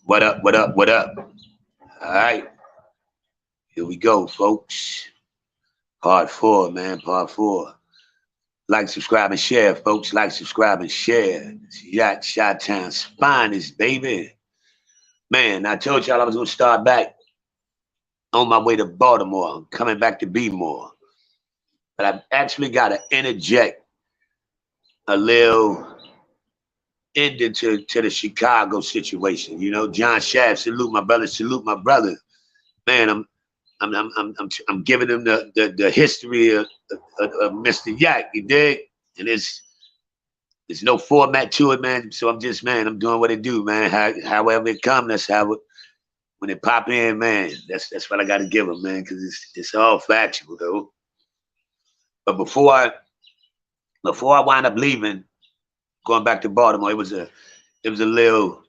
What up? What up? What up? All right, here we go, folks. Part four, man. Part four. Like, subscribe, and share, folks. Like, subscribe, and share. It's Yacht Shot Town's finest, baby. Man, I told y'all I was gonna start back on my way to Baltimore. I'm coming back to be more, but I've actually got to interject a little ending to the Chicago situation. You know, John Shaft, salute my brother, salute my brother. Man, I'm giving him the history of Mr. Yak, you dig? And there's no format to it, man. So I'm just, man, I'm doing what it do, man. However it come, that's how it, when it pop in, man, that's what I got to give him, man, because it's all factual, though. But before I wind up leaving, going back to Baltimore, it was a little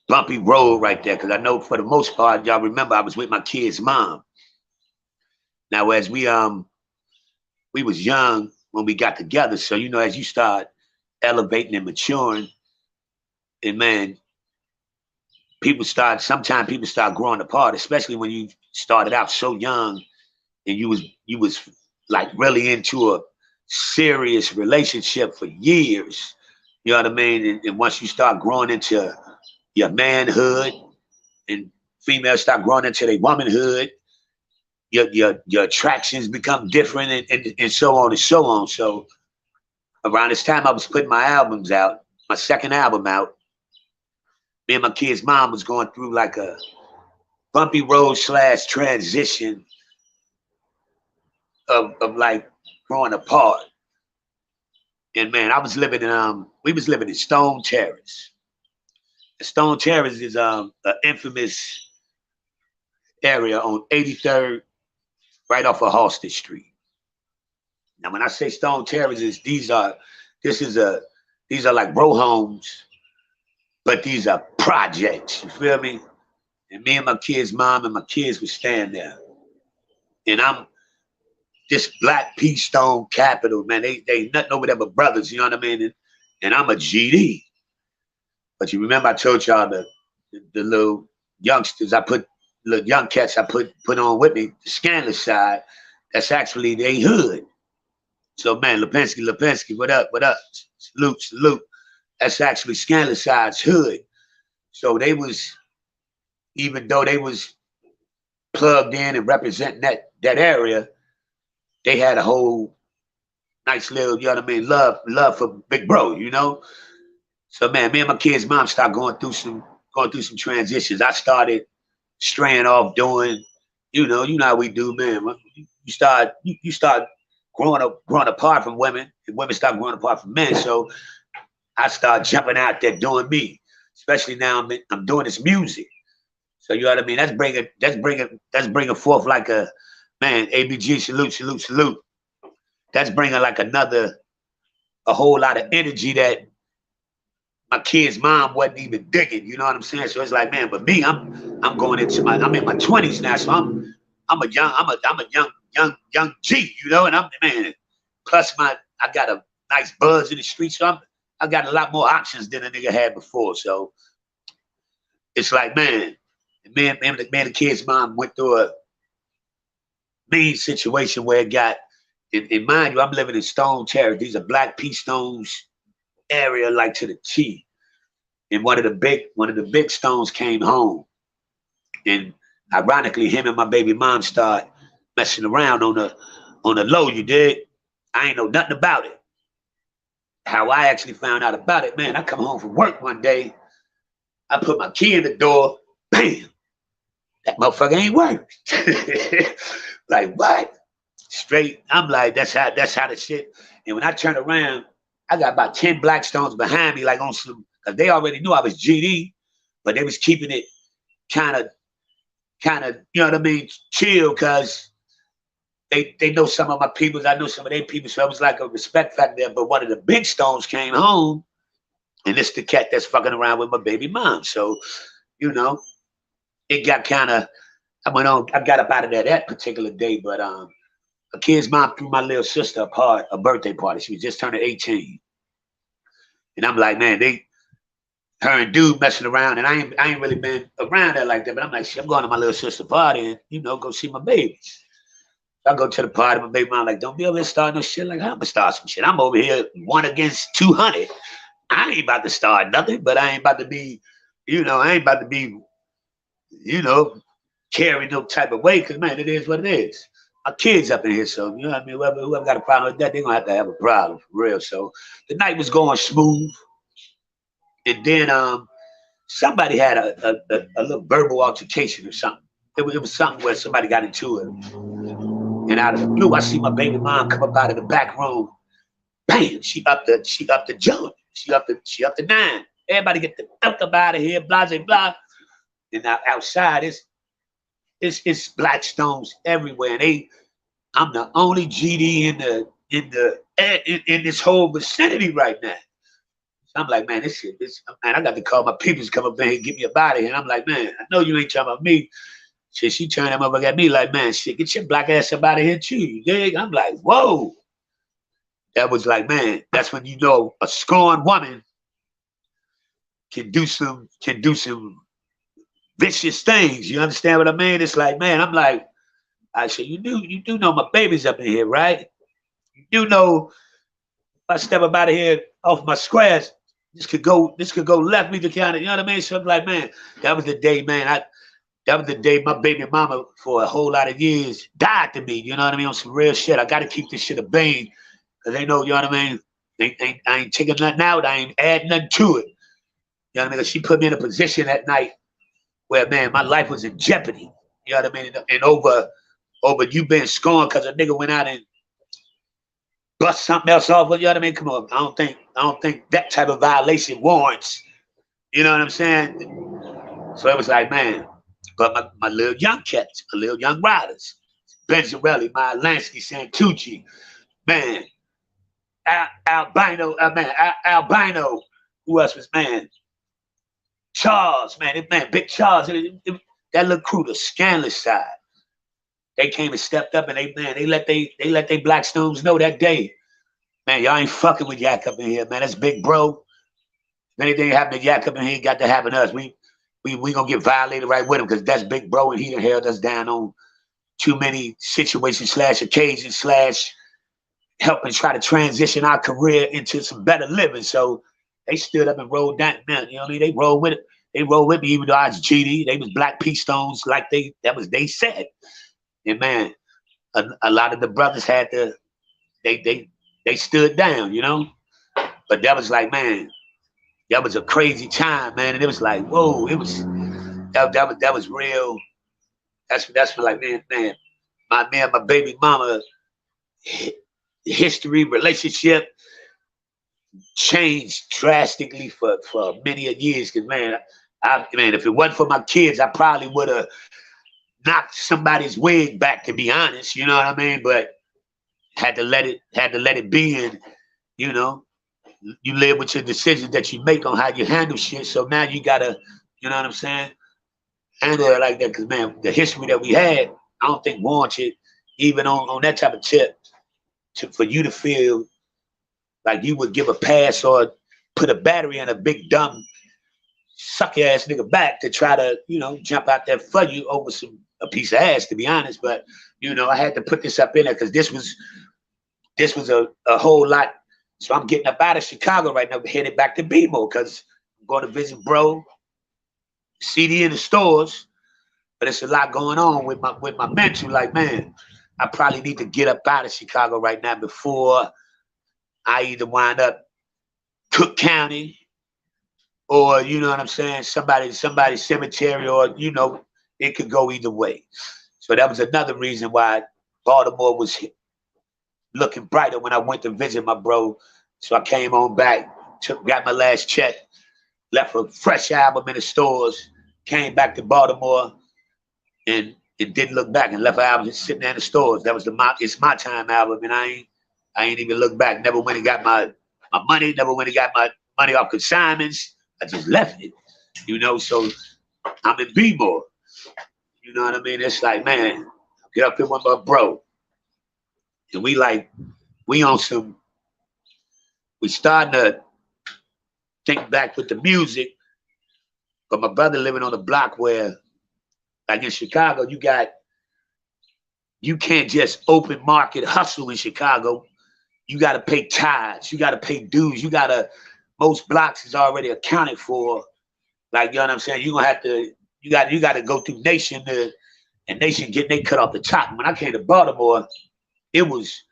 bumpy road right there, because I know for the most part, y'all remember I was with my kid's mom. Now, as we was young when we got together, so you know, as you start elevating and maturing, and man, sometimes people start growing apart, especially when you started out so young and you was like really into a serious relationship for years. You know what I mean? And once you start growing into your manhood and females start growing into their womanhood, your attractions become different and so on and so on. So around this time I was putting my albums out, my second album out, me and my kid's mom was going through like a bumpy road / transition of like growing apart. And man, we was living in Stone Terrace. Stone Terrace is an infamous area on 83rd, right off of Halsted Street. Now, when I say Stone Terraces, these are like row homes, but these are projects. You feel me? And me and my kid's mom and my kids would stand there, and I'm this black pea stone capital, man. They nothing over there but brothers. You know what I mean? And I'm a GD. But you remember I told y'all the little youngsters little young cats I put on with me, the scandalous side, that's actually they hood. So man, Lipinski, what up, what up? Salute, salute. That's actually scandalous side's hood. So they was, even though they was plugged in and representing that area, they had a whole nice little, you know what I mean, love for big bro, you know? So man, me and my kid's mom started going through some transitions. I started straying off doing, you know how we do, man. You start growing apart from women, and women start growing apart from men. So I start jumping out there doing me. Especially now I'm doing this music. So you know what I mean? That's bringing forth like a, man, ABG, salute, salute, salute. That's bringing like a whole lot of energy that my kid's mom wasn't even digging. You know what I'm saying? So it's like, man, but me, I'm in my 20s now, so I'm a young G, you know, and I'm, man, plus I got a nice buzz in the street, so I got a lot more options than a nigga had before. So it's like, man, me and the kid's mom went through a mean situation where it got, and mind you, I'm living in Stone Terrace. These are black pea stones area, like to the T. And one of the big stones came home. And ironically, him and my baby mom start messing around on the low, you did. I ain't know nothing about it. How I actually found out about it, man, I come home from work one day, I put my key in the door, bam, that motherfucker ain't work. Like, what? Straight, I'm like, that's how the shit. And when I turn around, I got about 10 black stones behind me, like on some, because they already knew I was GD, but they was keeping it kind of, you know what I mean, chill, because they know some of my peoples, I know some of their people, so it was like a respect factor there. But one of the big stones came home, and it's the cat that's fucking around with my baby mom. So, you know, it got kind of, I got up out of there that particular day, but a kid's mom threw my little sister a birthday party. She was just turning 18. And I'm like, man, her and dude messing around, and I ain't really been around her like that. But I'm like, shit, I'm going to my little sister party and go see my babies. I go to the party, my baby mom like, don't be over here starting no shit. Like, I'm gonna start some shit. I'm over here 1 against 200. I ain't about to start nothing, but I ain't about to be, I ain't about to be, carrying no type of weight. Cause man, it is what it is. My kids up in here, so you know what I mean. Whoever got a problem with that, they're gonna have a problem for real. So the night was going smooth, and then somebody had a little verbal altercation or something. It was something where somebody got into it. And out of the blue, I see my baby mom come up out of the back room. Bam! She up the jump. She up the 9. Everybody get the fuck up out of here, blah blah blah. And now outside it's black stones everywhere. And I'm the only GD in this whole vicinity right now. So I'm like, man, this shit, man, I got to call my people to come up there and get me up out of here. And I'm like, man, I know you ain't talking about me. She turned them up at me like, man, shit, get your black ass up out of here too, you dig? I'm like, whoa. That was like, man, that's when you know a scorned woman can do some vicious things. You understand what I mean? It's like, man, I'm like, I said, you do know my baby's up in here, right? You do know if I step up out of here off my squares, this could go left me to kind of, you know what I mean? So I'm like, man, that was the day, man. That was the day my baby mama for a whole lot of years died to me. You know what I mean? On some real shit. I got to keep this shit a bang. Because they know, you know what I mean? I ain't taking nothing out. I ain't adding nothing to it. You know what I mean? She put me in a position that night where, man, my life was in jeopardy. You know what I mean? And over you being scorned because a nigga went out and bust something else off. You know what I mean? Come on. I don't think that type of violation warrants. You know what I'm saying? So it was like, man. But my little young cats, my little young riders, Benzarelli, my Lansky, Santucci, man, Albino, Albino, who else was, man? Charles, man, Big Charles, that little crew, the scandalous side. They came and stepped up and they let they Blackstones know that day. Man, y'all ain't fucking with Yak up in here, man. That's big bro. If anything happened to Yak up in here, got to happen to us. We gonna get violated right with him because that's big bro and he done held us down on too many situations / occasions / helping try to transition our career into some better living. So they stood up and rolled down, man. You know what I mean? They rolled with it. They rolled with me even though I was GD. They was Black P Stones like they said. And man, a lot of the brothers had to they stood down, you know. But that was like, man, that was a crazy time, man. And it was like, whoa, it was that was real. That's when like, man, my baby mama history, relationship changed drastically for many years. Cause man, if it wasn't for my kids, I probably would have knocked somebody's wig back, to be honest. You know what I mean? But had to let it be, and you know, you live with your decisions that you make on how you handle shit. So now you gotta, you know what I'm saying, handle it like that. Because man, the history that we had, I don't think warranted even on that type of tip for you to feel like you would give a pass or put a battery in a big dumb suck ass nigga back to try to, you know, jump out there for you over a piece of ass, to be honest. But you know, I had to put this up in there because this was a whole lot. So I'm getting up out of Chicago right now, headed back to BMO because I'm going to visit bro, CD in the stores. But it's a lot going on with my mental. Like, man, I probably need to get up out of Chicago right now before I either wind up Cook County or, you know what I'm saying, somebody's cemetery, or, you know, it could go either way. So that was another reason why Baltimore was looking brighter when I went to visit my bro. So I came on back, got my last check, left a fresh album in the stores, came back to Baltimore, and it didn't look back, and left an album just sitting there in the stores. That was It's My Time album, and I ain't even looked back. Never went and got my money, never went and got my money off consignments. I just left it, you know. So I'm in B-more. You know what I mean? It's like, man, get up here with my bro. And we starting to think back with the music. But my brother living on a block where, like in Chicago, you can't just open market hustle in Chicago. You got to pay tithes. You got to pay dues. Most blocks is already accounted for. Like, you know what I'm saying? You got to go through Nation and Nation getting they cut off the top. When I came to Baltimore, it was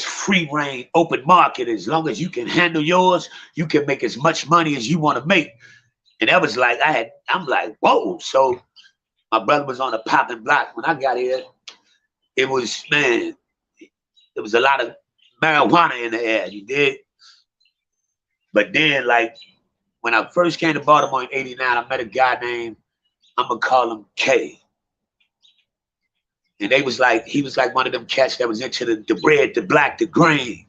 free reign, open market. As long as you can handle yours, you can make as much money as you want to make. And that was like, I'm like, whoa. So my brother was on a popping block. When I got here, it was, man, there was a lot of marijuana in the air, you did. But then, like, when I first came to Baltimore in '89, I met a guy named, I'm gonna call him K. And he was like one of them cats that was into the bread, the black, the green.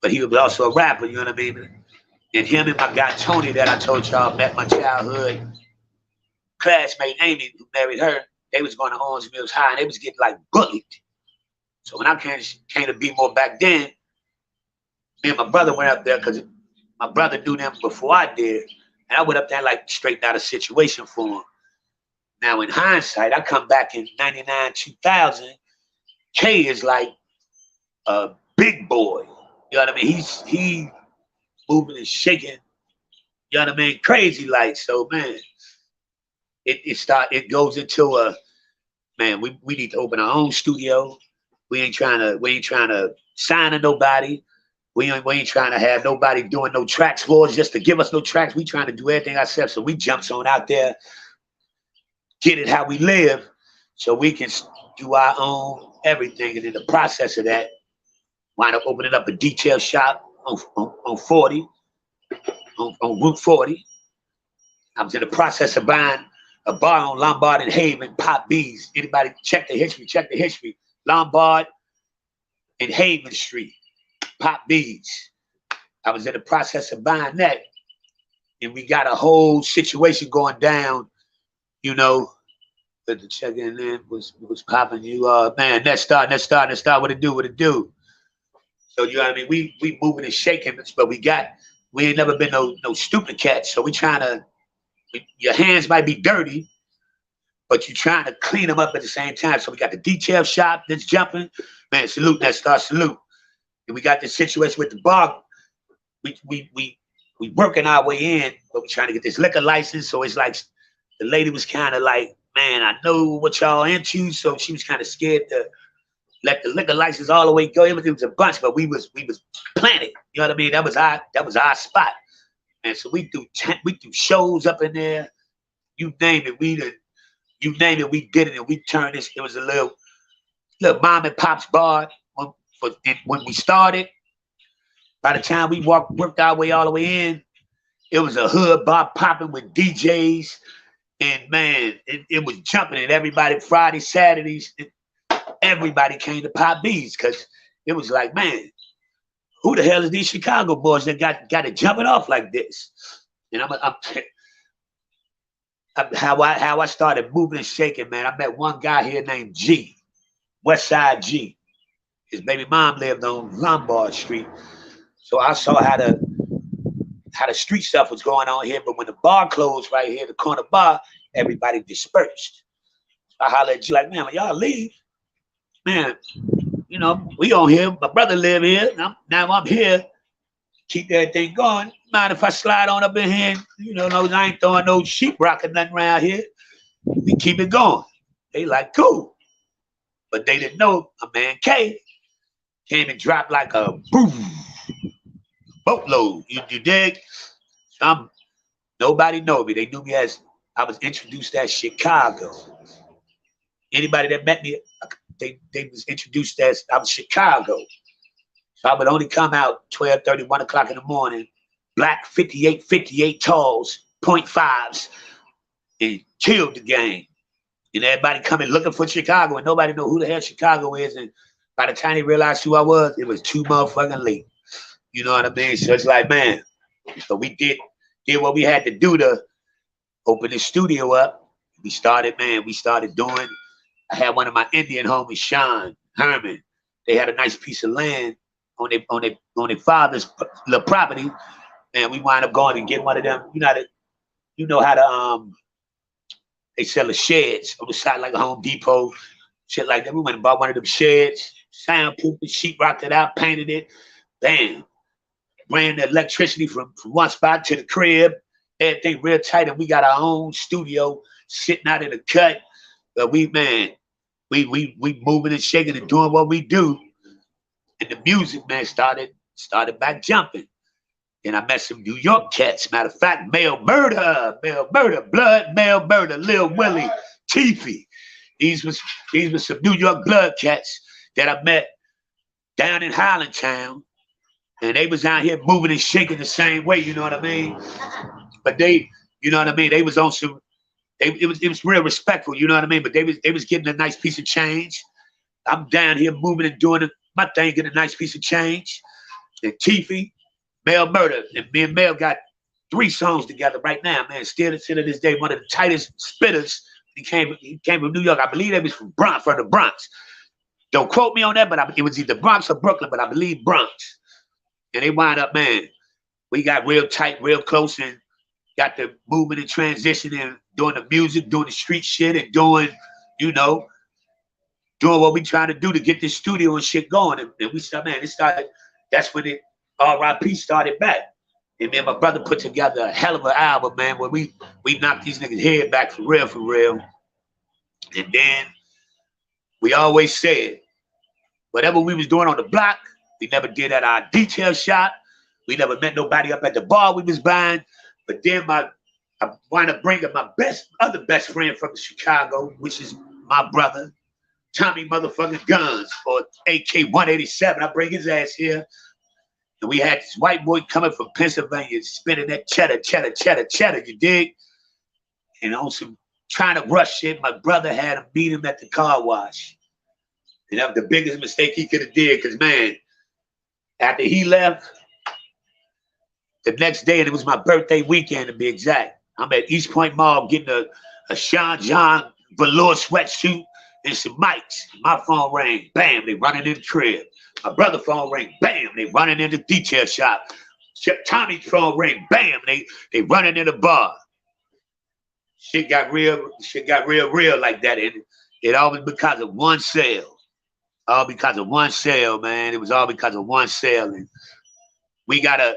But he was also a rapper, you know what I mean? And him and my guy Tony that I told y'all met my childhood classmate Amy, who married her, they was going to Orange Mills High and they was getting like bullied. So when I came to B-more back then, me and my brother went up there because my brother knew them before I did. And I went up there like straightened out a situation for him. Now in hindsight, I come back in 99, 2000, K is like a big boy. You know what I mean? He moving and shaking, you know what I mean? Crazy like. So man, it goes into a, man, we need to open our own studio. We ain't trying to sign to nobody. We ain't trying to have nobody doing no tracks for us just to give us no tracks. We trying to do everything ourselves. So we jumps on out there, get it how we live, so we can do our own everything. And in the process of that, wind up opening up a detail shop on 40, on Route 40. I was in the process of buying a bar on Lombard and Haven, Pop B's. Anybody check the history. Lombard and Haven Street, Pop B's. I was in the process of buying that. And we got a whole situation going down, you know, but the check-in in was popping. You man, let's start, what it do. So you know what I mean? We moving and shaking, but we ain't never been no stupid cats. So we trying to, your hands might be dirty, but you're trying to clean them up at the same time. So we got the detail shop that's jumping. Man, salute, let's start salute. And we got this situation with the bar. We working our way in, but we trying to get this liquor license. So it's like the lady was kind of like, man, I know what y'all into. So she was kind of scared to let the liquor license all the way go. Everything was a bunch, but we was planted. You know what I mean? That was our spot. And so we do shows up in there. You name it, we did it, and we turned this. It was a little mom and pop's bar when we started. By the time we worked our way all the way in, it was a hood bar popping with DJs, and man, it was jumping. And everybody Fridays, Saturdays, everybody came to Pop B's because it was like, man, who the hell is these Chicago boys that got it jumping off like this? And how I started moving and shaking, man. I met one guy here named G, West Side G. His baby mom lived on Lombard Street. So I saw how the street stuff was going on here. But when the bar closed right here, the corner bar, everybody dispersed. I hollered at G like, man, when y'all leave, man, you know, we on here. My brother live here. Now I'm here. Keep everything going. Mind if I slide on up in here? You know, I ain't throwing no sheetrock or nothing around here. We keep it going. They like, cool. But they didn't know a man K came and dropped like a boom, boatload. You dig? Nobody know me. They knew me as, I was introduced as Chicago. Anybody that met me, they was introduced as I was Chicago. So I would only come out 12:30, 1 o'clock in the morning, black 58 talls, .5s, and killed the game. And everybody coming looking for Chicago, and nobody know who the hell Chicago is. And by the time they realized who I was, it was too motherfucking late. You know what I mean? So it's like, man, so we did what we had to do to open the studio up. We started doing, I had one of my Indian homies, Sean Herman. They had a nice piece of land on their father's little property, and we wind up going and getting one of them, you know, you know how to they sell the sheds on the side like a Home Depot, shit like that. We went and bought one of them sheds, soundproofed it, sheetrocked it out, painted it, bam. Ran the electricity from one spot to the crib, everything real tight, and we got our own studio sitting out in the cut. But we moving and shaking and doing what we do. And the music, man, started back jumping. And I met some New York cats. Matter of fact, Male Murder, Blood, Male Murder, Lil Willie, Teefy. These was some New York blood cats that I met down in Highlandtown. And they was out here moving and shaking the same way, you know what I mean? But they, you know what I mean? They was on some, it was real respectful, you know what I mean? But they was getting a nice piece of change. I'm down here moving and doing my thing, getting a nice piece of change. And Teefy, Male Murder, and me and Mel got 3 songs together right now, man. Still to this day, one of the tightest spitters. He came from New York. I believe they was from the Bronx. Don't quote me on that, but it was either Bronx or Brooklyn, but I believe Bronx. And they wind up, man, we got real tight, real close, and got the movement and transitioning, doing the music, doing the street shit, and doing, you know, doing what we trying to do to get this studio and shit going. And we started, man, that's when it, R.I.P. started back. And me and my brother put together a hell of an album, man, where we knocked these niggas' head back for real. And then we always said, whatever we was doing on the block, we never did at our detail shop. We never met nobody up at the bar we was buying. But then I wind up bringing my other best friend from Chicago, which is my brother, Tommy motherfucking Guns, or AK-187. I bring his ass here. And we had this white boy coming from Pennsylvania, spinning that cheddar, you dig? And on some trying to rush shit, my brother had him meet him at the car wash. And that was the biggest mistake he could have did, because, man, after he left, the next day, and it was my birthday weekend to be exact, I'm at East Point Mall getting a Sean John velour sweatsuit and some mics. My phone rang, bam, they running in the crib. My brother's phone rang, bam, they running in the detail shop. Tommy's phone rang, bam, they running in the bar. Shit got real like that. And it all was because of one sale. All because of one sale, man. It was all because of one sale. And we got a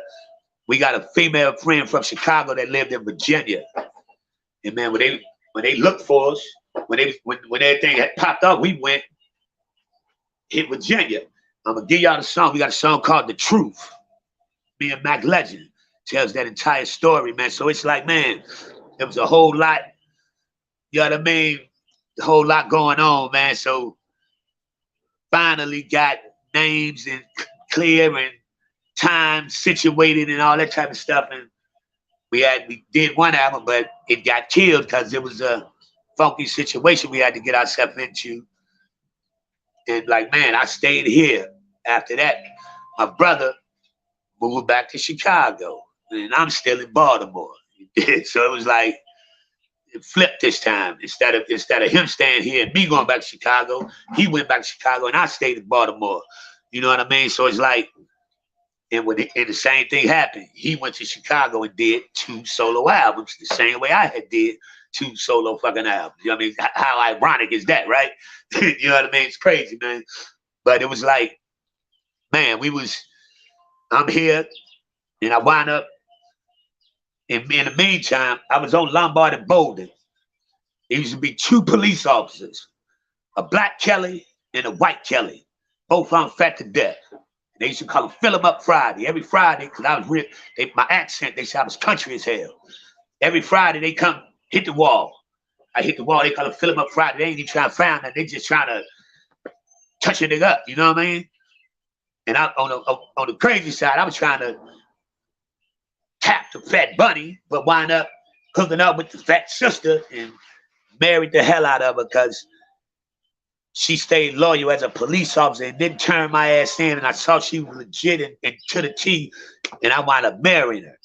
female friend from Chicago that lived in Virginia. And man, when they looked for us, when everything had popped up, we went hit Virginia. I'm gonna give y'all the song. We got a song called The Truth. Me and Mac Legend tells that entire story, man. So it's like, man, there was a whole lot, you know what I mean? A whole lot going on, man. So finally got names and clear and time situated and all that type of stuff. And we did one album, but it got killed because it was a funky situation we had to get ourselves into. And like, man, I stayed here. After that, my brother moved back to Chicago, and I'm still in Baltimore. So it was like it flipped this time. Instead of him staying here and me going back to Chicago, he went back to Chicago, and I stayed in Baltimore. You know what I mean? So it's like, and the same thing happened. He went to Chicago and did 2 solo albums, the same way I had did 2 solo fucking albums. You know what I mean? How ironic is that, right? You know what I mean? It's crazy, man. But it was like, man, I'm here, and I wound up, in the meantime, I was on Lombard and Bolden. There used to be 2 police officers, a black Kelly and a white Kelly, both on fat to death. They used to call them Fill 'em Up Friday. Every Friday, because I was real, my accent, they said I was country as hell. Every Friday, they come hit the wall. I hit the wall, they call it Fill 'em Up Friday. They ain't even trying to find that. They just trying to touch a nigga up, you know what I mean? And I, on the crazy side, I was trying to tap the fat bunny, but wind up hooking up with the fat sister and married the hell out of her because she stayed loyal as a police officer and didn't turn my ass in. And I saw she was legit and to the T, and I wound up marrying her.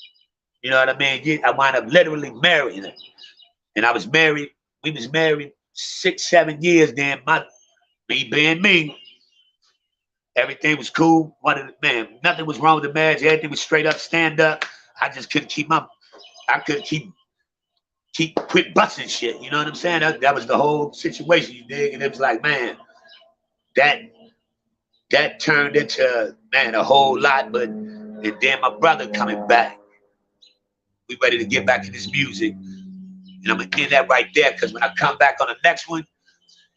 You know what I mean? I wound up literally marrying her. And I was married, we was married 6, 7 years then. Me being me, everything was cool. Nothing was wrong with the marriage. Everything was straight up, stand up. I just couldn't keep quit busting shit. You know what I'm saying? That was the whole situation, you dig? And it was like, man, that turned into, man, a whole lot. But and then my brother coming back. We ready to get back in this music. And I'm gonna end that right there, because when I come back on the next one,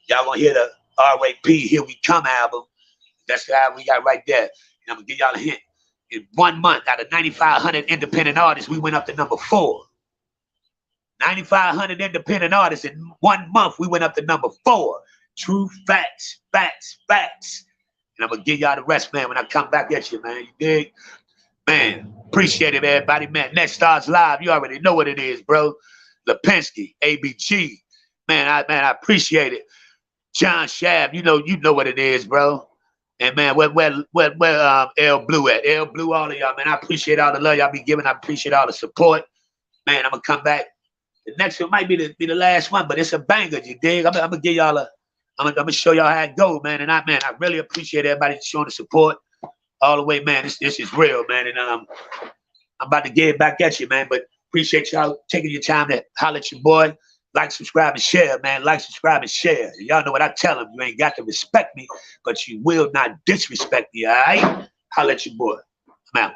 y'all gonna hear the R.A.P. Here We Come album. That's the album we got right there. And I'm gonna give y'all a hint. In 1 month, out of 9,500 independent artists, we went up to number 4. 9,500 independent artists in 1 month, we went up to number 4. True facts, facts, facts. And I'm gonna give y'all the rest, man, when I come back at you, man. You dig? Man, appreciate it, everybody. Man, Next Stars Live, you already know what it is, bro. Lipinski, ABG. Man, I appreciate it. John Shab, you know what it is, bro. And man, where L Blue at? L Blue, all of y'all, man. I appreciate all the love y'all be giving. I appreciate all the support. Man, I'm gonna come back. The next one might be the last one, but it's a banger, you dig? I'm gonna give y'all I'm gonna show y'all how it goes, man. And I really appreciate everybody showing the support all the way, man. This is real, man. And I'm about to get it back at you, man. But appreciate y'all taking your time to holler at your boy. Like, subscribe, and share, man. Like, subscribe, and share. Y'all know what I tell them. You ain't got to respect me, but you will not disrespect me, all right? Holler at your boy. I'm out.